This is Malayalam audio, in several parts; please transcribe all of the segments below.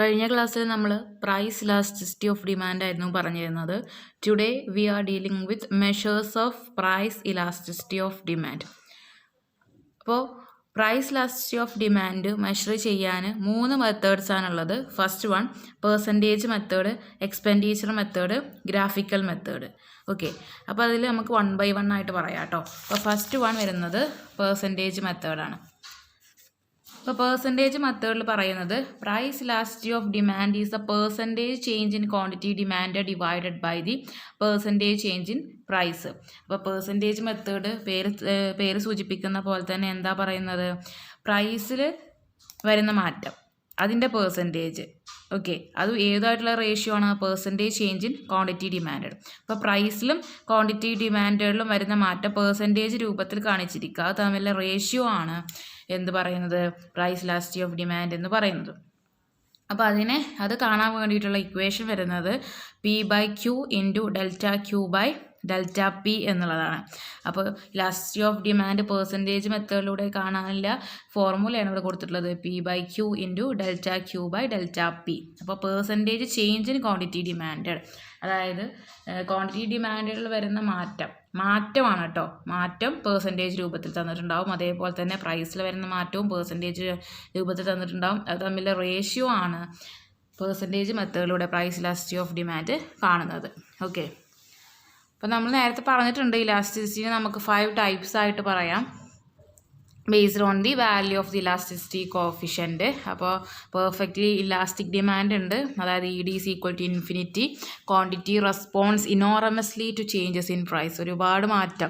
കഴിഞ്ഞ ക്ലാസ്സിൽ നമ്മൾ പ്രൈസ് ഇലാസ്റ്റിസിറ്റി ഓഫ് ഡിമാൻഡ് ആയിരുന്നു പറഞ്ഞിരുന്നത്. Today we are dealing with measures of price elasticity of demand. അപ്പോൾ price elasticity of demand measure ചെയ്യാൻ 3 മെത്തേഡ്സ് ആണുള്ളത്. First one percentage method, expenditure method, graphical method. Okay, അപ്പോൾ അതിൽ നമുക്ക് 1 by 1 ആയിട്ട് പറയാം കേട്ടോ. അപ്പോൾ ഫസ്റ്റ് വൺ വരുന്നത് പെർസെൻറ്റേജ് മെത്തേഡാണ്. ഇപ്പോൾ പെർസെൻറ്റേജ് മെത്തേഡിൽ പറയുന്നത് price elasticity of demand is the percentage change in quantity demand divided by the percentage change in price. അപ്പോൾ പെർസെൻറ്റേജ് മെത്തേഡ് പേര് സൂചിപ്പിക്കുന്ന പോലെ തന്നെ എന്താ പറയുന്നത്, പ്രൈസിൽ വരുന്ന മാറ്റം അതിൻ്റെ പെർസെൻറ്റേജ്. ഓക്കെ, അത് ഏതായിട്ടുള്ള റേഷ്യോ ആണ്, percentage change in quantity demand. അപ്പോൾ പ്രൈസിലും ക്വാണ്ടിറ്റി ഡിമാൻഡുകളിലും വരുന്ന മാറ്റം പെർസെൻറ്റേജ് രൂപത്തിൽ കാണിച്ചിരിക്കുക. അത് തമ്മിലുള്ള റേഷ്യോ ആണ് എന്ത് പറയുന്നത്, പ്രൈസ് ഇലാസ്റ്റിസിറ്റി ഓഫ് ഡിമാൻഡ് എന്ന് പറയുന്നത്. അപ്പോൾ അത് കാണാൻ വേണ്ടിയിട്ടുള്ള ഇക്വേഷൻ വരുന്നത് P/Q into delta Q by delta P എന്നുള്ളതാണ്. അപ്പോൾ ഇലാസ്റ്റിസിറ്റി ഓഫ് ഡിമാൻഡ് പെർസെൻറ്റേജ് മെത്തേഡിലൂടെ കാണാനില്ല ഫോർമുലയാണ് ഇവിടെ കൊടുത്തിട്ടുള്ളത്, P/Q into delta Q by delta P. അപ്പോൾ percentage change in quantity demand, അതായത് ക്വാണ്ടിറ്റി ഡിമാൻഡിൽ വരുന്ന മാറ്റമാണ് കേട്ടോ. മാറ്റം പെർസെൻറ്റേജ് രൂപത്തിൽ തന്നിട്ടുണ്ടാവും. അതേപോലെ തന്നെ പ്രൈസിൽ വരുന്ന മാറ്റവും പെർസെൻറ്റേജ് രൂപത്തിൽ തന്നിട്ടുണ്ടാവും. അത് തമ്മിലുള്ള റേഷ്യോ ആണ് പെർസെൻറ്റേജ് മെത്തേഡിലൂടെ പ്രൈസ് ഇലാസ്റ്റിസിറ്റി ഓഫ് ഡിമാൻഡ് കാണുന്നത്. ഓക്കെ, അപ്പോൾ നമ്മൾ നേരത്തെ പറഞ്ഞിട്ടുണ്ട് ഇലാസ്റ്റിസിറ്റിനെ നമുക്ക് 5 ടൈപ്സ് ആയിട്ട് പറയാം, based on the value of the elasticity coefficient. അപ്പോൾ പെർഫെക്റ്റ്ലി ഇലാസ്റ്റിക് ഡിമാൻഡ് ഉണ്ട്, അതായത് ED is equal to infinity. Quantity responds enormously to changes in price, ഒരുപാട് മാറ്റം,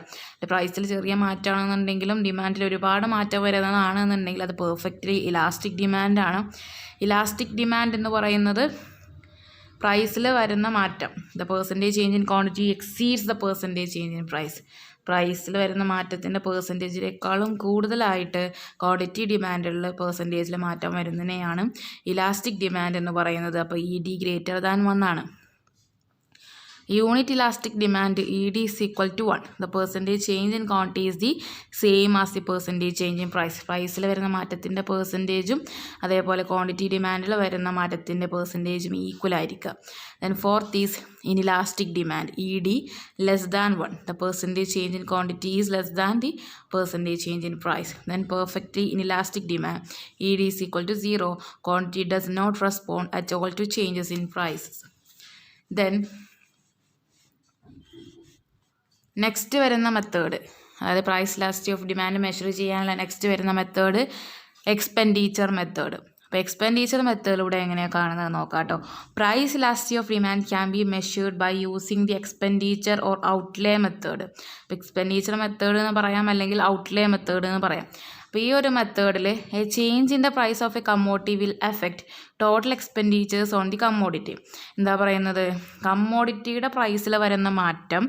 പ്രൈസിൽ ചെറിയ മാറ്റമാണെന്നുണ്ടെങ്കിലും ഡിമാൻഡിൽ ഒരുപാട് മാറ്റം വരുന്നതാണെന്നുണ്ടെങ്കിൽ അത് പെർഫെക്റ്റ്ലി ഇലാസ്റ്റിക് ഡിമാൻഡാണ്. ഇലാസ്റ്റിക് ഡിമാൻഡ് എന്ന് പറയുന്നത് പ്രൈസിൽ വരുന്ന മാറ്റം, the percentage change in quantity exceeds the percentage change in price. പ്രൈസിൽ വരുന്ന മാറ്റത്തിൻ്റെ പെർസെൻറ്റേജിനേക്കാളും കൂടുതലായിട്ട് ക്വാണ്ടിറ്റി ഡിമാൻഡിൽ പെർസെൻറ്റേജിൽ മാറ്റം വരുന്നതിനെയാണ് ഇലാസ്റ്റിക് ഡിമാൻഡ് എന്ന് പറയുന്നത്. അപ്പോൾ ED ഗ്രേറ്റർ ദാൻ 1 ആണ്. Unit elastic demand ED is equal to 1. The percentage change in quantity is the same as the percentage change in price. പ്രൈസിൽ വരുന്ന മാറ്റത്തിൻ്റെ പെർസെൻറ്റേജും അതേപോലെ ക്വാണ്ടിറ്റി ഡിമാൻഡിൽ വരുന്ന മാറ്റത്തിൻ്റെ പെർസെൻറ്റേജും ഈക്വൽ ആയിരിക്കുക. Then fourth is inelastic demand ED less than 1. The percentage change in quantity is less than the percentage change in price. Then perfectly inelastic demand ED is equal to 0. Quantity does not respond at all to changes in prices. Then next വരുന്ന മെത്തേഡ്, അതായത് price elasticity of demand measure ചെയ്യാനുള്ള നെക്സ്റ്റ് വരുന്ന മെത്തേഡ് എക്സ്പെൻഡിച്ചർ മെത്തേഡ്. അപ്പോൾ എക്സ്പെൻഡിച്ചർ മെത്തേഡിലൂടെ എങ്ങനെയാണ് കാണുന്നത് നോക്കാം കേട്ടോ. Price elasticity of demand can be measured by using the expenditure or outlay method. അപ്പോൾ എക്സ്പെൻഡിച്ചർ മെത്തേഡ് എന്ന് പറയാം, അല്ലെങ്കിൽ ഔട്ട്ലേ മെത്തേഡ് എന്ന് പറയാം. അപ്പോൾ ഈ ഒരു മെത്തേഡിൽ a change in the price of a commodity will effect total expenditures on the commodity. എന്താ പറയുന്നത്, കമ്മോഡിറ്റിയുടെ പ്രൈസിൽ വരുന്ന മാറ്റം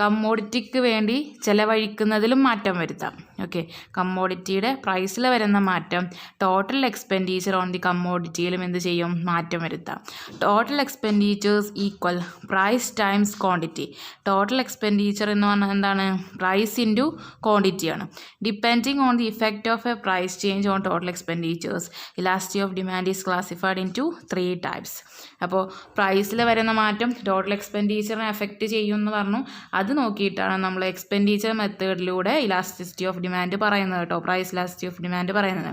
കമ്മോഡിറ്റിക്ക് വേണ്ടി ചിലവഴിക്കുന്നതിലും മാറ്റം വരുത്താം. ഓക്കെ, കമ്മോഡിറ്റിയുടെ പ്രൈസിൽ വരുന്ന മാറ്റം ടോട്ടൽ എക്സ്പെൻഡിച്ചർ ഓൺ ദി കമ്മോഡിറ്റിയിലും എന്ത് ചെയ്യും, മാറ്റം വരുത്താം. Total expenditures equal price times quantity. Total expenditure എന്ന് പറഞ്ഞാൽ എന്താണ്, പ്രൈസ് ഇൻറ്റു ക്വാണ്ടിറ്റിയാണ്. Depending on the effect of a price change on total expenditures, elasticity of demand is classified into 3 types. അപ്പോൾ പ്രൈസിൽ വരുന്ന മാറ്റം ടോട്ടൽ എക്സ്പെൻഡിച്ചറിനെ എഫക്റ്റ് ചെയ്യുമെന്ന് പറഞ്ഞു. അത് നോക്കിയിട്ടാണ് നമ്മൾ എക്സ്പെൻഡിച്ചർ മെത്തേഡിലൂടെ ഇലാസ്റ്റിസിറ്റി ഓഫ് ഡിമാൻഡ് പറയുന്നത് കേട്ടോ, പ്രൈസ് ഇലാസ്റ്റിസിറ്റി ഓഫ് ഡിമാൻഡ് പറയുന്നത്.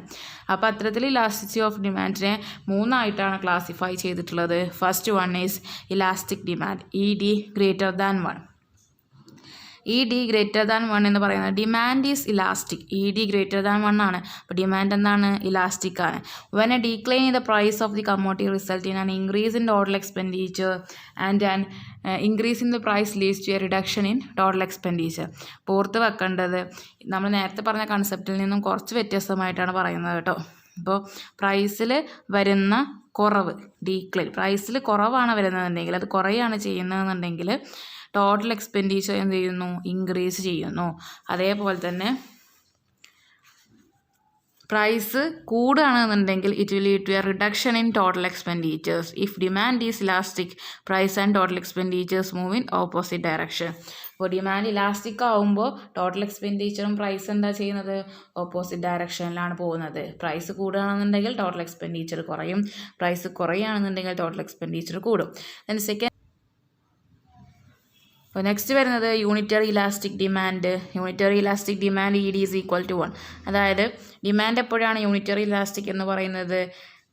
അപ്പോൾ അത്തരത്തിൽ ഇലാസ്റ്റിസിറ്റി ഓഫ് ഡിമാൻഡിനെ 3 ആയിട്ടാണ് ക്ലാസിഫൈ ചെയ്തിട്ടുള്ളത്. First one is elastic demand ED greater than 1. ED greater than 1 എന്ന് പറയുന്നത് demand is elastic. ED greater than 1 ആണ്. അപ്പോൾ ഡിമാൻഡ് എന്താണ്, ഇലാസ്റ്റിക് ആണ്. When a decline in the price of the commodity result in an increase in total expenditure and an increase in the price leads to a reduction in total expenditure. ഓർത്ത് വെക്കേണ്ടത്, നമ്മൾ നേരത്തെ പറഞ്ഞ കൺസെപ്റ്റിൽ നിന്നും കുറച്ച് വ്യത്യസ്തമായിട്ടാണ് പറയുന്നത് കേട്ടോ. ഇപ്പോൾ പ്രൈസിൽ വരുന്ന കുറവ്, ഡീക്ലൈൻ, പ്രൈസിൽ കുറവാണ് വരുന്നതെന്നുണ്ടെങ്കിൽ, അത് കുറയാണ് ചെയ്യുന്നതെന്നുണ്ടെങ്കിൽ ടോട്ടൽ എക്സ്പെൻഡിച്ചർ എന്ത് ചെയ്യുന്നു, ഇൻക്രീസ് ചെയ്യുന്നു. അതേപോലെ തന്നെ പ്രൈസ് കൂടുകയാണെന്നുണ്ടെങ്കിൽ it will lead to a reduction in total expenditures. If demand is elastic price and total expenditures move in opposite direction. അപ്പോൾ ഡിമാൻഡ് ഇലാസ്റ്റിക് ആവുമ്പോൾ ടോട്ടൽ എക്സ്പെൻഡിച്ചറും പ്രൈസ് എന്താ ചെയ്യുന്നത്? ഓപ്പോസിറ്റ് ഡയറക്ഷനിലാണ് പോകുന്നത്. പ്രൈസ് കൂടുകയാണെന്നുണ്ടെങ്കിൽ ടോട്ടൽ എക്സ്പെൻഡിച്ചർ കുറയും, പ്രൈസ് കുറയുകയാണെന്നുണ്ടെങ്കിൽ ടോട്ടൽ എക്സ്പെൻഡിച്ചർ കൂടും. ദെൻ സെക്കൻഡ് അപ്പോൾ നെക്സ്റ്റ് വരുന്നത് unitary elastic demand. Unitary elastic demand E D is equal to 1. അതായത് ഡിമാൻഡ് എപ്പോഴാണ് യൂണിറ്ററി ഇലാസ്റ്റിക് എന്ന് പറയുന്നത്?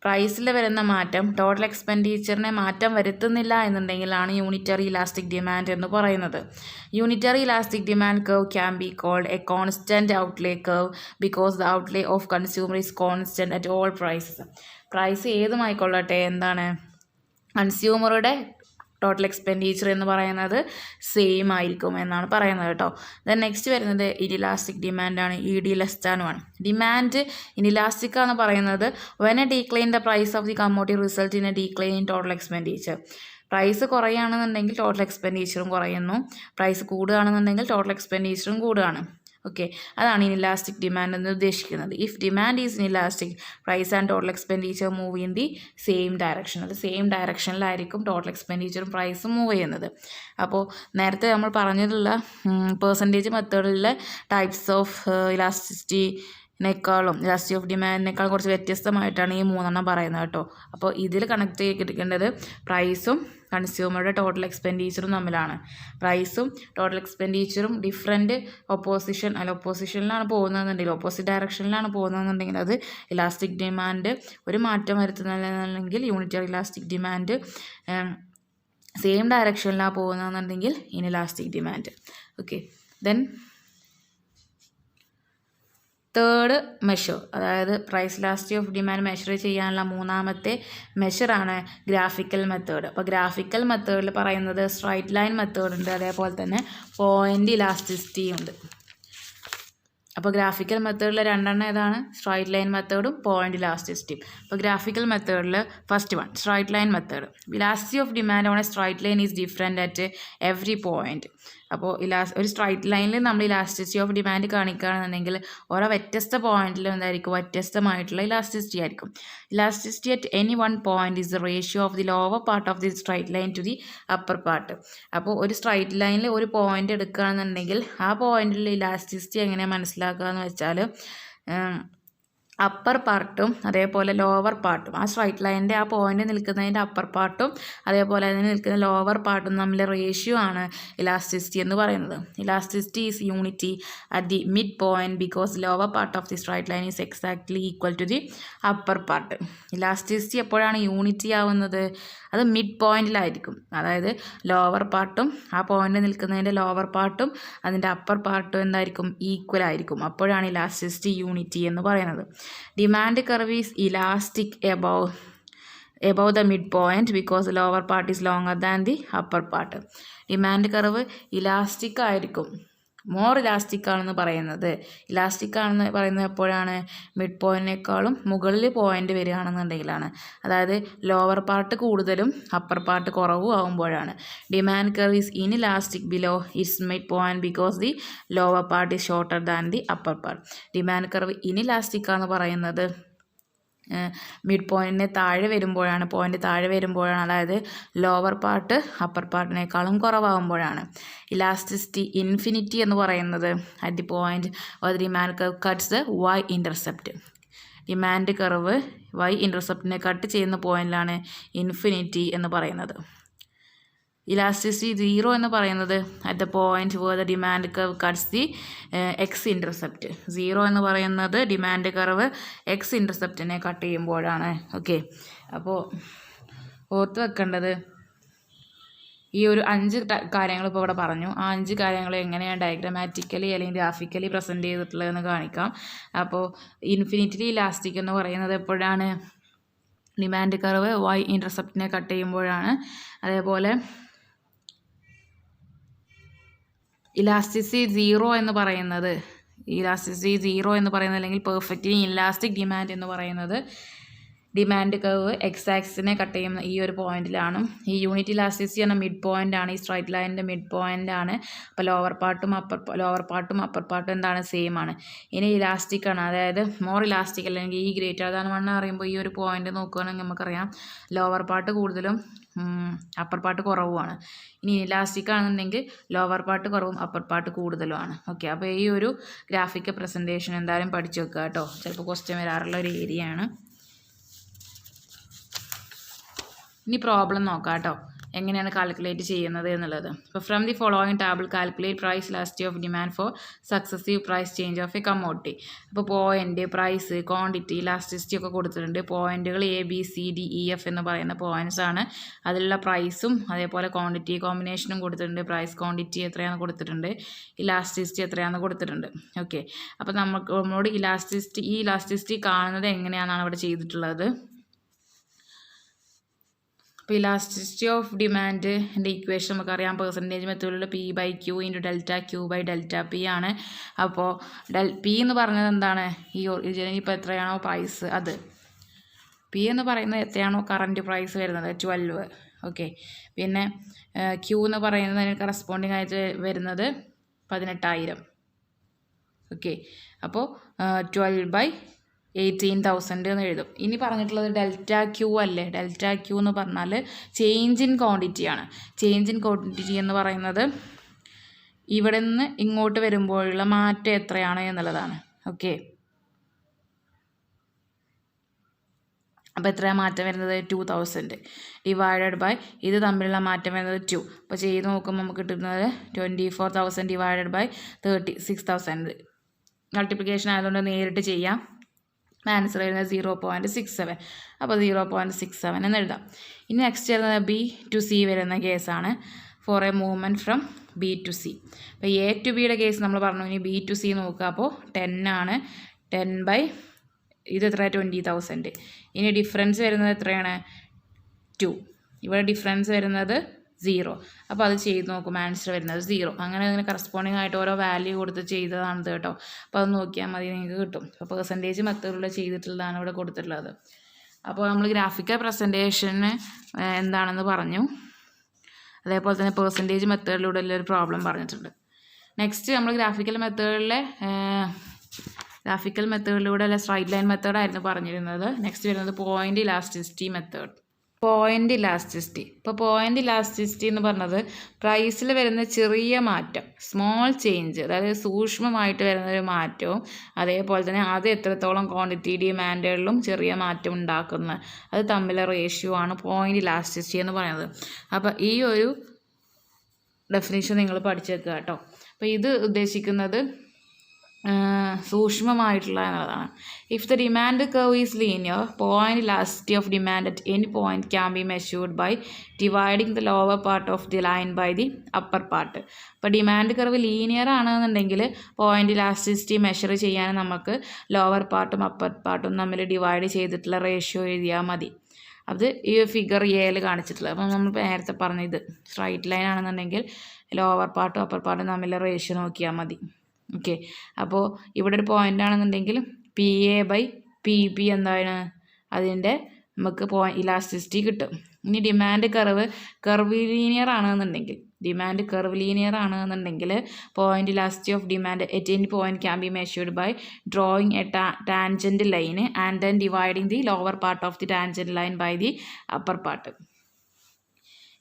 പ്രൈസിൽ വരുന്ന മാറ്റം ടോട്ടൽ എക്സ്പെൻഡിച്ചറിനെ മാറ്റം വരുത്തുന്നില്ല എന്നുണ്ടെങ്കിലാണ് യൂണിറ്ററി ഇലാസ്റ്റിക് ഡിമാൻഡ് എന്ന് പറയുന്നത്. Unitary elastic demand curve can be called a constant outlay curve because the outlay of consumer is constant at all prices. Price ഏതുമായിക്കൊള്ളട്ടെ, എന്താണ്, കൺസ്യൂമറുടെ ടോട്ടൽ എക്സ്പെൻഡിച്ചർ എന്ന് പറയുന്നത് സെയിം ആയിരിക്കും എന്നാണ് പറയുന്നത് കേട്ടോ. ദെൻ നെക്സ്റ്റ് വരുന്നത് ഇനിലാസ്റ്റിക് ഡിമാൻഡാണ്, E D less than 1. Demand inelastic എന്ന് പറയുന്നത് when a decline the price of the commodity result in a decline in total expenditure. Price കുറയുകയാണെന്നുണ്ടെങ്കിൽ ടോട്ടൽ എക്സ്പെൻഡിച്ചറും കുറയുന്നു, പ്രൈസ് കൂടുകയാണെന്നുണ്ടെങ്കിൽ ടോട്ടൽ എക്സ്പെൻഡിച്ചറും കൂടുകയാണ്. ഓക്കെ, അതാണ് ഇനിലാസ്റ്റിക് ഡിമാൻഡ് എന്ന് ഉദ്ദേശിക്കുന്നത്. If demand is inelastic price and total expenditure move in the same direction. അത് സെയിം ഡയറക്ഷനിലായിരിക്കും ടോട്ടൽ എക്സ്പെൻഡിച്ചറും പ്രൈസും മൂവ് ചെയ്യുന്നത്. അപ്പോൾ നേരത്തെ നമ്മൾ പറഞ്ഞിട്ടുള്ള പെർസെൻറ്റേജ് മെത്തേഡിലെ ടൈപ്സ് ഓഫ് ഇലാസ്റ്റിസിറ്റി ഓഫ് ഡിമാൻഡിനേക്കാളും കുറച്ച് വ്യത്യസ്തമായിട്ടാണ് ഈ 3 പറയുന്നത് കേട്ടോ. അപ്പോൾ ഇതിൽ കണക്ട് ചെയ്തിരിക്കേണ്ടത് പ്രൈസും കൺസ്യൂമറുടെ ടോട്ടൽ എക്സ്പെൻഡിച്ചറും തമ്മിലാണ്. പ്രൈസും ടോട്ടൽ എക്സ്പെൻഡിച്ചറും ഡിഫറെൻറ്റ് ഒപ്പോസിഷനിലാണ് പോകുന്നതെന്നുണ്ടെങ്കിൽ, ഓപ്പോസിറ്റ് ഡയറക്ഷനിലാണ് പോകുന്നതെന്നുണ്ടെങ്കിൽ അത് ഇലാസ്റ്റിക് ഡിമാൻഡ് ഒരു മാറ്റം വരുത്തുന്നില്ലെങ്കിൽ യൂണിറ്ററി ഇലാസ്റ്റിക് ഡിമാൻഡ് സെയിം ഡയറക്ഷനിലാണ് പോകുന്നതെന്നുണ്ടെങ്കിൽ inelastic demand. Okay, then third measure, അതായത് price elasticity of demand measure ചെയ്യാനുള്ള 3ാമത്തെ മെഷറാണ് ഗ്രാഫിക്കൽ മെത്തേഡ്. അപ്പോൾ ഗ്രാഫിക്കൽ മെത്തേഡിൽ പറയുന്നത് സ്ട്രൈറ്റ് ലൈൻ മെത്തേഡ് ഉണ്ട്, അതേപോലെ തന്നെ പോയിൻ്റ് ഇലാസ്റ്റിസിറ്റി ഉണ്ട്. അപ്പോൾ ഗ്രാഫിക്കൽ മെത്തേഡിൽ 2 ഏതാണ്? സ്ട്രൈറ്റ് ലൈൻ മെത്തേഡും പോയിൻ്റ് ഇലാസ്റ്റിസിറ്റിയും. അപ്പോൾ ഗ്രാഫിക്കൽ മെത്തേഡിൽ first one straight line method. Elasticity of demand on a straight line is different at every point. അപ്പോൾ ഒരു സ്ട്രൈറ്റ് ലൈനിൽ നമ്മൾ ഇലാസ്റ്റിസിറ്റി ഓഫ് ഡിമാൻഡ് കാണിക്കുകയാണെന്നുണ്ടെങ്കിൽ ഓരോ വ്യത്യസ്ത പോയിന്റിലും എന്തായിരിക്കും? വ്യത്യസ്തമായിട്ടുള്ള ഇലാസ്റ്റിസിറ്റി ആയിരിക്കും. Elasticity at any one point is the ratio of the lower part of the straight line to the upper part. അപ്പോൾ ഒരു സ്ട്രൈറ്റ് ലൈനിൽ ഒരു പോയിന്റ് എടുക്കുകയാണെന്നുണ്ടെങ്കിൽ ആ പോയിന്റിൽ ഇലാസ്റ്റിസിറ്റി എങ്ങനെ മനസ്സിലാക്കുക എന്ന് വെച്ചാൽ അപ്പർ പാർട്ടും അതേപോലെ ലോവർ പാർട്ടും, ആ സ്ട്രൈറ്റ് ലൈനിൻ്റെ ആ പോയിന്റ് നിൽക്കുന്നതിൻ്റെ അപ്പർ പാർട്ടും അതേപോലെ അതിന് നിൽക്കുന്ന ലോവർ പാർട്ടും തമ്മിലെ റേഷ്യോ ആണ് ഇലാസ്റ്റിസിറ്റി എന്ന് പറയുന്നത്. Elasticity is unity at the mid point because lower part of the straight line is exactly equal to the upper part. Elasticity എപ്പോഴാണ് യൂണിറ്റി ആവുന്നത്? അത് മിഡ് പോയിന്റിലായിരിക്കും. അതായത് ലോവർ പാർട്ടും ആ പോയിന്റ് നിൽക്കുന്നതിൻ്റെ ലോവർ പാർട്ടും അതിൻ്റെ അപ്പർ പാർട്ടും എന്തായിരിക്കും? ഈക്വൽ ആയിരിക്കും. അപ്പോഴാണ് ഇലാസ്റ്റിസിറ്റി യൂണിറ്റി എന്ന് പറയുന്നത്. Demand curve is elastic above the midpoint because the lower part is longer than the upper part. Demand curve elastic ആയിരിക്കും, മോർ ഇലാസ്റ്റിക് ആണെന്ന് പറയുന്നത്. ഇലാസ്റ്റിക് ആണെന്ന് പറയുന്നത് എപ്പോഴാണ്? മിഡ് പോയിന്റിനേക്കാളും മുകളിൽ പോയിന്റ് വരികയാണെന്നുണ്ടെങ്കിലാണ്. അതായത് ലോവർ പാർട്ട് കൂടുതലും അപ്പർ പാർട്ട് കുറവും ആകുമ്പോഴാണ്. Demand curve is inelastic below it's mid point because the lower part is shorter than the upper part. Demand curve inelastic ആണെന്ന് പറയുന്നത് മിഡ് പോയിന്റിന് താഴെ വരുമ്പോഴാണ്, പോയിന്റ് താഴെ വരുമ്പോഴാണ്, അതായത് ലോവർ പാർട്ട് അപ്പർ പാർട്ടിനേക്കാളും കുറവാകുമ്പോഴാണ്. ഇലാസ്റ്റിസിറ്റി ഇൻഫിനിറ്റി എന്ന് പറയുന്നത് at the point or the demand curve cuts the y intercept. Demand curve y ഇൻ്റർസെപ്റ്റിനെ കട്ട് ചെയ്യുന്ന പോയിന്റിലാണ് ഇൻഫിനിറ്റി എന്ന് പറയുന്നത്. ഇലാസ്റ്റിസിറ്റി 0 എന്ന് പറയുന്നത് at the point where the demand curve cuts the x intercept. 0 എന്ന് പറയുന്നത് ഡിമാൻഡ് കർവ് എക്സ് ഇൻ്റർസെപ്റ്റിനെ കട്ട് ചെയ്യുമ്പോഴാണ്. ഓക്കെ, അപ്പോൾ ഓർത്ത് വെക്കേണ്ടത് ഈ ഒരു 5 കാര്യങ്ങൾ ഇപ്പോൾ ഇവിടെ പറഞ്ഞു. ആ 5 കാര്യങ്ങൾ എങ്ങനെയാണ് ഡയഗ്രമാറ്റിക്കലി അല്ലെങ്കിൽ ഗ്രാഫിക്കലി പ്രസൻറ്റ് ചെയ്തിട്ടുള്ളതെന്ന് കാണിക്കാം. അപ്പോൾ ഇൻഫിനിറ്റ്ലി ഇലാസ്റ്റിക് എന്ന് പറയുന്നത് എപ്പോഴാണ്? ഡിമാൻഡ് കർവ് വൈ ഇൻ്റർസെപ്റ്റിനെ കട്ട് ചെയ്യുമ്പോഴാണ്. അതേപോലെ ഇലാസ്റ്റിസിറ്റി 0 എന്ന് പറയുന്നത് അല്ലെങ്കിൽ പെർഫെക്റ്റ്ലി ഇലാസ്റ്റിക് ഡിമാൻഡ് എന്ന് പറയുന്നത് ഡിമാൻഡ് കർവ് എക്സ് ആക്സിനെ കട്ട് ചെയ്യുന്ന ഈ ഒരു പോയിന്റിലാണ്. ഈ യൂണിറ്റ് ഇലാസ്റ്റിസിറ്റി എന്ന മിഡ് പോയിന്റ് ആണ്, ഈ സ്ട്രൈറ്റ് ലൈനിൻ്റെ മിഡ് പോയിന്റ് ആണ്. അപ്പോൾ ലോവർ പാർട്ടും അപ്പർ പാർട്ടും എന്താണ്, സെയിം ആണ്. ഇനി ഇലാസ്റ്റിക് ആണ്, അതായത് മോർ ഇലാസ്റ്റിക് അല്ലെങ്കിൽ ഈ ഗ്രേറ്റർ ദാൻ 1 പറയുമ്പോൾ ഈ ഒരു പോയിന്റ് നോക്കുകയാണെങ്കിൽ നമുക്കറിയാം ലോവർ പാർട്ട് കൂടുതലും അപ്പർ പാർട്ട് കുറവുമാണ്. ഇനി ഇലാസ്റ്റിക് ആണെന്നുണ്ടെങ്കിൽ ലോവർ പാർട്ട് കുറവും അപ്പർ പാർട്ട് കൂടുതലുമാണ്. ഓക്കെ, അപ്പോൾ ഈ ഒരു ഗ്രാഫിക്കൽ പ്രസൻറ്റേഷൻ എന്തായാലും പഠിച്ചു വെക്കുക കേട്ടോ, ചിലപ്പോൾ ക്വസ്റ്റ്യൻ വരാറുള്ള ഒരു ഏരിയ ആണ്. ഇനി പ്രോബ്ലം നോക്കാം കേട്ടോ, എങ്ങനെയാണ് കാൽക്കുലേറ്റ് ചെയ്യുന്നത് എന്നുള്ളത്. അപ്പോൾ from the following table calculate price elasticity of demand for successive price change of a commodity. അപ്പോൾ പോയിന്റ്, പ്രൈസ്, ക്വാണ്ടിറ്റി, ഇലാസ്റ്റിസിറ്റി ഒക്കെ കൊടുത്തിട്ടുണ്ട്. പോയിന്റുകൾ ABCDEF എന്ന് പറയുന്ന പോയിന്റ്സ് ആണ്. അതിലുള്ള പ്രൈസും അതേപോലെ ക്വാണ്ടിറ്റി കോമ്പിനേഷനും കൊടുത്തിട്ടുണ്ട്. പ്രൈസ് ക്വാണ്ടിറ്റി എത്രയാണെന്ന് കൊടുത്തിട്ടുണ്ട്, ഇലാസ്റ്റിസിറ്റി എത്രയാണെന്ന് കൊടുത്തിട്ടുണ്ട്. ഓക്കെ, അപ്പോൾ നമ്മളോട് ഈ ഇലാസ്റ്റിസിറ്റി കാണുന്നത് എങ്ങനെയാണെന്നാണ് ഇവിടെ ചെയ്തിട്ടുള്ളത്. അപ്പോൾ ഇലാസ്റ്റിസിറ്റി ഓഫ് ഡിമാൻഡിൻ്റെ ഇക്വേഷൻ നമുക്കറിയാം, പെർസെൻറ്റേജ് മെത്തേഡിലുള്ള P/Q × ΔQ/ΔP ആണ്. അപ്പോൾ P എന്ന് പറഞ്ഞത് എന്താണ്, ഈ ഒറിജിനൽ ഇപ്പോൾ എത്രയാണോ പ്രൈസ് അത്. P എന്ന് പറയുന്നത് എത്രയാണോ കറൻറ്റ് പ്രൈസ് വരുന്നത് 12. ഓക്കെ, പിന്നെ Q എന്ന് പറയുന്നതിന് കറസ്പോണ്ടിങ് ആയിട്ട് വരുന്നത് 18,000. ഓക്കെ, അപ്പോൾ 12/18,000 എന്ന് എഴുതും. ഇനി പറഞ്ഞിട്ടുള്ളത് ΔQ അല്ലേ. ΔQ എന്ന് പറഞ്ഞാൽ ചേഞ്ച് ഇൻ ക്വാണ്ടിറ്റി ആണ്. ചേഞ്ച് ഇൻ ക്വാണ്ടിറ്റി എന്ന് പറയുന്നത് ഇവിടെ നിന്ന് ഇങ്ങോട്ട് വരുമ്പോഴുള്ള മാറ്റം എത്രയാണ് എന്നുള്ളതാണ്. ഓക്കെ, അപ്പോൾ എത്രയാണ് മാറ്റം വരുന്നത്, 2000 ഡിവൈഡഡ് ബൈ ഇത് തമ്മിലുള്ള മാറ്റം വരുന്നത് 2. അപ്പോൾ ചെയ്ത് നോക്കുമ്പോൾ നമുക്ക് കിട്ടുന്നത് 24,000 ഡിവൈഡഡ് ബൈ 36,000. മൾട്ടിപ്ലിക്കേഷൻ ആയതുകൊണ്ട് നേരിട്ട് ചെയ്യാം. ആൻസർ വരുന്നത് 0.67. അപ്പോൾ 0.67 എന്ന് എഴുതാം. ഇനി നെക്സ്റ്റ് വരുന്നത് B to C വരുന്ന കേസാണ്. For a movement from B to C. അപ്പോൾ A to Bയുടെ കേസ് നമ്മൾ പറഞ്ഞു. ഇനി B to C നോക്കുക. അപ്പോൾ 10 ആണ്. 10 ഇത് എത്ര, 20,000. ഇനി ഡിഫറൻസ് വരുന്നത് എത്രയാണ്, 2. ഇവിടെ ഡിഫറൻസ് വരുന്നത് 0. അപ്പോൾ അത് ചെയ്ത് നോക്കും, ആൻസർ വരുന്നത് 0. അങ്ങനെ അതിന് കറസ്പോണ്ടിങ് ആയിട്ട് ഓരോ വാല്യൂ കൊടുത്ത് ചെയ്തതാണിത് കേട്ടോ. അപ്പോൾ അത് നോക്കിയാൽ മതി, നിങ്ങൾക്ക് കിട്ടും. അപ്പോൾ പെർസെൻറ്റേജ് മെത്തേഡിലൂടെ ചെയ്തിട്ടുള്ളതാണ് ഇവിടെ കൊടുത്തിട്ടുള്ളത്. അപ്പോൾ നമ്മൾ ഗ്രാഫിക്കൽ പ്രസൻറ്റേഷന് എന്താണെന്ന് പറഞ്ഞു, അതേപോലെ തന്നെ പെർസെൻറ്റേജ് മെത്തേഡിലൂടെ ഒരു പ്രോബ്ലം പറഞ്ഞിട്ടുണ്ട്. നെക്സ്റ്റ് നമ്മൾ ഗ്രാഫിക്കൽ മെത്തേഡിലൂടെ അല്ല സ്ട്രൈറ്റ് ലൈൻ മെത്തേഡായിരുന്നു പറഞ്ഞിരുന്നത്. നെക്സ്റ്റ് വരുന്നത് point elasticity method. Point elasticity. ഇപ്പോൾ പോയിൻ്റ് ഇലാസ്റ്റിസിറ്റി എന്ന് പറഞ്ഞത് പ്രൈസിൽ വരുന്ന ചെറിയ മാറ്റം, സ്മോൾ ചേഞ്ച്, അതായത് സൂക്ഷ്മമായിട്ട് വരുന്ന ഒരു മാറ്റവും അതേപോലെ തന്നെ അത് എത്രത്തോളം ക്വാണ്ടിറ്റി ഡിമാൻഡുകളിലും ചെറിയ മാറ്റം ഉണ്ടാക്കുന്ന അത് തമ്മിലെ റേഷ്യോ ആണ് പോയിൻ്റ് ഇലാസ്റ്റിസിറ്റി എന്ന് പറയുന്നത്. അപ്പോൾ ഈ ഒരു ഡെഫിനിഷൻ നിങ്ങൾ പഠിച്ചു വെക്കുക കേട്ടോ. അപ്പോൾ ഇത് ഉദ്ദേശിക്കുന്നത് സൂക്ഷ്മമായിട്ടുള്ള എന്നതാണ്. If the demand curve is linear, point elasticity of demand at any point can be measured by dividing the lower part of the line by the upper part. അപ്പോൾ ഡിമാൻഡ് കർവ് ലീനിയർ ആണെന്നുണ്ടെങ്കിൽ പോയിൻ്റ് ഇലാസ്റ്റിസിറ്റി മെഷർ ചെയ്യാൻ നമുക്ക് ലോവർ പാർട്ടും അപ്പർ പാർട്ടും തമ്മിൽ ഡിവൈഡ് ചെയ്തിട്ടുള്ള റേഷ്യോ എഴുതിയാൽ മതി. അത് ഈ ഫിഗർ എയിൽ കാണിച്ചിട്ടുള്ളത്. അപ്പോൾ നമ്മൾ നേരത്തെ പറഞ്ഞത് സ്ട്രൈറ്റ് ലൈൻ ആണെന്നുണ്ടെങ്കിൽ ലോവർ പാർട്ടും അപ്പർ പാർട്ടും തമ്മിലുള്ള റേഷ്യോ നോക്കിയാൽ മതി. ഓക്കെ, അപ്പോൾ ഇവിടെ ഒരു പോയിൻ്റ് ആണെന്നുണ്ടെങ്കിൽ PA/PB എന്താണ് അതിൻ്റെ നമുക്ക് ഇലാസ്റ്റിസിറ്റി കിട്ടും. ഇനി ഡിമാൻഡ് കർവ് ലീനിയർ ആണെന്നുണ്ടെങ്കിൽ point elasticity of demand at any point can be measured by drawing a tangent line and then dividing the lower part of the tangent line by the upper part.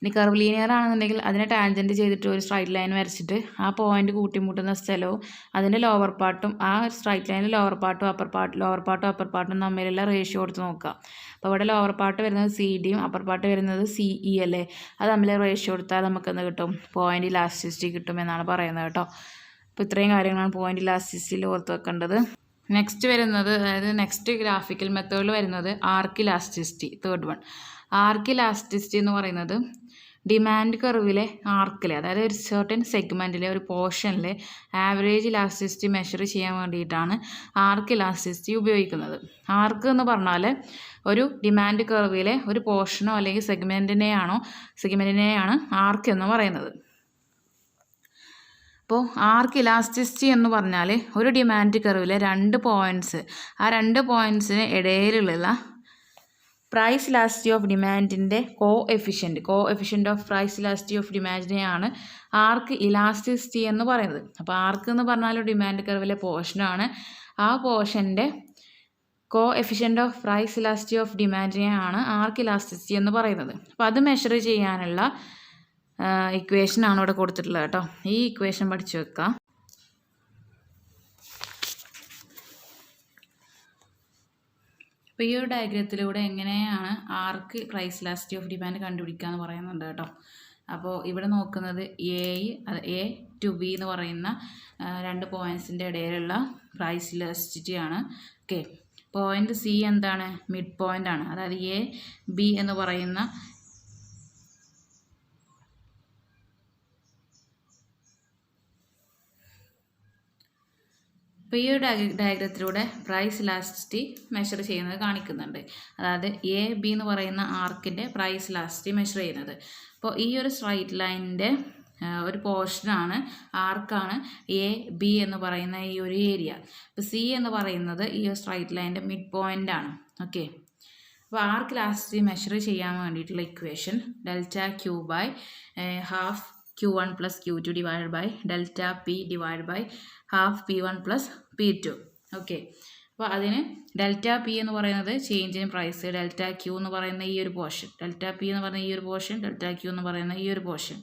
ഇനി കർവ് ലീനിയർ ആണെന്നുണ്ടെങ്കിൽ അതിനെ ടാൻജൻറ്റ് ചെയ്തിട്ട് ഒരു സ്ട്രൈറ്റ് ലൈൻ വരച്ചിട്ട് ആ പോയിന്റ് കൂട്ടിമുട്ടുന്ന സ്ഥലവും അതിൻ്റെ ലോവർ പാർട്ടും ആ സ്ട്രൈറ്റ് ലൈനിൽ ലോവർ പാർട്ടും അപ്പർ പാർട്ടും തമ്മിലുള്ള റേഷ്യോ കൊടുത്ത് നോക്കുക. അപ്പോൾ ഇവിടെ ലോവർ പാർട്ട് വരുന്നത് CDയും അപ്പർ പാർട്ട് വരുന്നത് CE അല്ലേ. അത് തമ്മിൽ റേഷ്യോ കൊടുത്താൽ നമുക്കെന്ത് കിട്ടും, പോയിൻ്റ് ഇലാസ്റ്റിസിറ്റി കിട്ടുമെന്നാണ് പറയുന്നത് കേട്ടോ. അപ്പോൾ ഇത്രയും കാര്യങ്ങളാണ് പോയിൻ്റ് ഇലാസ്റ്റിസിറ്റിയിൽ ഓർത്ത് വെക്കേണ്ടത്. നെക്സ്റ്റ് വരുന്നത്, അതായത് നെക്സ്റ്റ് ഗ്രാഫിക്കൽ മെത്തേഡിൽ വരുന്നത് ആർക്ക് ഇലാസ്റ്റിസിറ്റി, തേർഡ് വൺ. ആർക്ക് ഇലാസ്റ്റിസിറ്റി എന്ന് പറയുന്നത് ഡിമാൻഡ് കർവിലെ ആർക്കിൽ, അതായത് ഒരു സർട്ടൻ സെഗ്മെൻറ്റിലെ ഒരു പോർഷനിലെ ആവറേജ് ഇലാസ്റ്റിസിറ്റി മെഷർ ചെയ്യാൻ വേണ്ടിയിട്ടാണ് ആർക്ക് ഇലാസ്റ്റിസിറ്റി ഉപയോഗിക്കുന്നത്. ആർക്ക് എന്ന് പറഞ്ഞാൽ ഒരു ഡിമാൻഡ് കർവിലെ ഒരു പോർഷനോ അല്ലെങ്കിൽ സെഗ്മെൻറ്റിനെയാണ് ആർക്ക് എന്ന് പറയുന്നത്. അപ്പോൾ ആർക്ക് ഇലാസ്റ്റിസിറ്റി എന്ന് പറഞ്ഞാൽ ഒരു ഡിമാൻഡ് കർവിലെ 2 പോയിൻറ്റ്സ്, ആ 2 പോയിൻറ്റ്സിന് ഇടയിലുള്ള പ്രൈസ് ഇലാസ്റ്റിറ്റി ഓഫ് ഡിമാൻഡിൻ്റെ coefficient of price elasticity of ഡിമാൻഡിനെയാണ് ആർക്ക് ഇലാസ്റ്റിസിറ്റി എന്ന് പറയുന്നത്. അപ്പോൾ ആർക്ക് എന്ന് പറഞ്ഞാൽ ഡിമാൻഡ് കർവിലെ പോർഷനാണ്. ആ പോർഷൻ്റെ coefficient of price elasticity of ഡിമാൻഡിനെയാണ് ആർക്ക് ഇലാസ്റ്റിസിറ്റി എന്ന് പറയുന്നത്. അപ്പോൾ അത് മെഷർ ചെയ്യാനുള്ള ഇക്വേഷനാണ് ഇവിടെ കൊടുത്തിട്ടുള്ളത് കേട്ടോ. ഈ ഇക്വേഷൻ പഠിച്ചു വെക്കുക. അപ്പോൾ ഈ ഒരു ഡയഗ്രത്തിലൂടെ എങ്ങനെയാണ് ആർക്ക് പ്രൈസ് ഇലാസ്റ്റിറ്റി ഓഫ് ഡിമാൻഡ് കണ്ടുപിടിക്കുക എന്ന് പറയുന്നുണ്ട് കേട്ടോ. അപ്പോൾ ഇവിടെ നോക്കുന്നത് എ ടു ബി എന്ന് പറയുന്ന 2 പോയിൻറ്റ്സിൻ്റെ ഇടയിലുള്ള പ്രൈസ് ഇലാസ്റ്റിറ്റി ആണ്. ഓക്കെ, പോയിന്റ് സി എന്താണ്? മിഡ് പോയിൻ്റ് ആണ്. അതായത് എ ബി എന്ന് പറയുന്ന അപ്പോൾ ഈ ഒരു ഡയഗ്രത്തിലൂടെ പ്രൈസ് ഇലാസ്റ്റിറ്റി മെഷർ ചെയ്യുന്നത് കാണിക്കുന്നുണ്ട്. അതായത് എ ബി എന്ന് പറയുന്ന ആർക്കിൻ്റെ പ്രൈസ് ഇലാസ്റ്റിറ്റി മെഷർ ചെയ്യുന്നത്. അപ്പോൾ ഈ ഒരു സ്ട്രൈറ്റ് ലൈനിൻ്റെ ഒരു പോർഷനാണ് ആർക്കാണ് എ ബി എന്ന് പറയുന്ന ഈ ഒരു ഏരിയ. ഇപ്പോൾ സി എന്ന് പറയുന്നത് ഈ ഒരു സ്ട്രൈറ്റ് ലൈനിൻ്റെ മിഡ് പോയിൻ്റ് ആണ്. ഓക്കെ, അപ്പോൾ ആർക്ക് ഇലാസ്റ്റിറ്റി മെഷർ ചെയ്യാൻ വേണ്ടിയിട്ടുള്ള equation delta Q by half Q1 plus Q2 divided by delta P divided by half P1 plus P2. Okay, അപ്പോൾ അതിന് ഡെൽറ്റ പി എന്ന് പറയുന്നത് change in price, delta Q എന്ന് പറയുന്ന ഈ ഒരു പോർഷൻ, ഡെൽറ്റ പി എന്ന് പറയുന്ന ഈ ഒരു പോർഷൻ, ഡെൽറ്റ ക്യൂ എന്ന് പറയുന്ന ഈ ഒരു portion,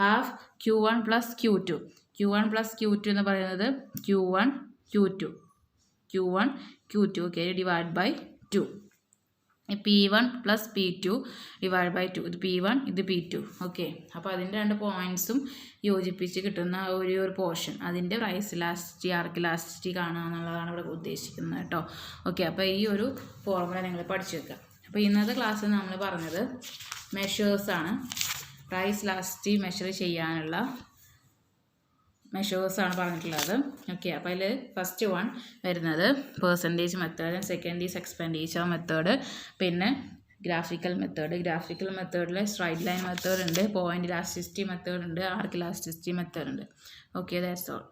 half Q1 plus Q2. Q1 plus Q2 എന്ന് പറയുന്നത് Q1 Q2 okay divide by 2. P1 plus P2 divided by 2. ഇത് P1 ഇത് P2. ഓക്കെ, അപ്പോൾ അതിൻ്റെ 2 പോയിൻറ്റ്സും യോജിപ്പിച്ച് കിട്ടുന്ന ഒരു പോർഷൻ, അതിൻ്റെ പ്രൈസ് ഇലാസ്റ്റിറ്റി ആർക്ക് ഇലാസ്റ്റിറ്റി കാണുക എന്നുള്ളതാണ് ഇവിടെ ഉദ്ദേശിക്കുന്നത് കേട്ടോ. ഓക്കെ, അപ്പോൾ ഈ ഒരു ഫോർമുല നിങ്ങൾ പഠിച്ചു വെക്കുക. അപ്പോൾ ഇന്നത്തെ ക്ലാസ്സിൽ നമ്മൾ പറഞ്ഞത് മെഷേഴ്സാണ്, പ്രൈസ് ഇലാസ്റ്റിറ്റി മെഷർ ചെയ്യാനുള്ള മെഷേഴ്സാണ് പറഞ്ഞിട്ടുള്ളത്. ഓക്കെ, അപ്പോൾ അതിൽ ഫസ്റ്റ് വൺ വരുന്നത് percentage method, second is expenditure method, പിന്നെ ഗ്രാഫിക്കൽ മെത്തേഡിൽ സ്ട്രൈറ്റ് ലൈൻ മെത്തേഡ് ഉണ്ട്, പോയിന്റ് ഇലാസ്റ്റിസിറ്റി മെത്തേഡ് ഉണ്ട്, ആർക്ക് ഇലാസ്റ്റിസിറ്റി മെത്തേഡ് ഉണ്ട്. Okay, that's all.